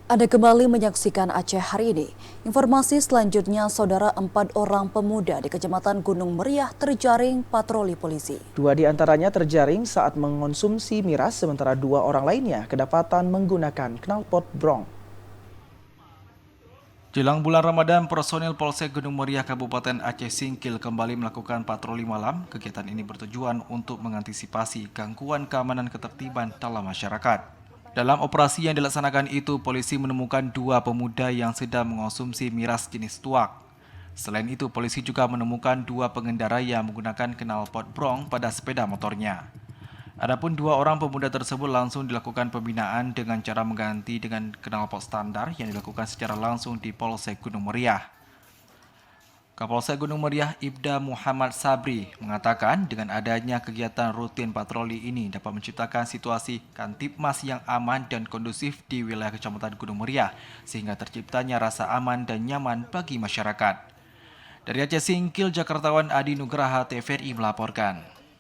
Anda kembali menyaksikan Aceh hari ini. Informasi selanjutnya, saudara, 4 orang pemuda di Kecamatan Gunung Meriah terjaring patroli polisi. 2 di antaranya terjaring saat mengonsumsi miras, sementara 2 orang lainnya kedapatan menggunakan knalpot brong. Jelang bulan Ramadan, personil Polsek Gunung Meriah Kabupaten Aceh Singkil kembali melakukan patroli malam. Kegiatan ini bertujuan untuk mengantisipasi gangguan keamanan ketertiban dalam masyarakat. Dalam operasi yang dilaksanakan itu, polisi menemukan 2 pemuda yang sedang mengonsumsi miras jenis tuak. Selain itu, polisi juga menemukan 2 pengendara yang menggunakan knalpot brong pada sepeda motornya. Adapun 2 orang pemuda tersebut langsung dilakukan pembinaan dengan cara mengganti dengan knalpot standar yang dilakukan secara langsung di Polsek Gunung Meriah. Kapolsek Gunung Meriah Ibda Muhammad Sabri mengatakan dengan adanya kegiatan rutin patroli ini dapat menciptakan situasi Kantipmas yang aman dan kondusif di wilayah Kecamatan Gunung Meriah sehingga terciptanya rasa aman dan nyaman bagi masyarakat. Dari Aceh Singkil, Jakartawan Adi Nugraha TVRI melaporkan.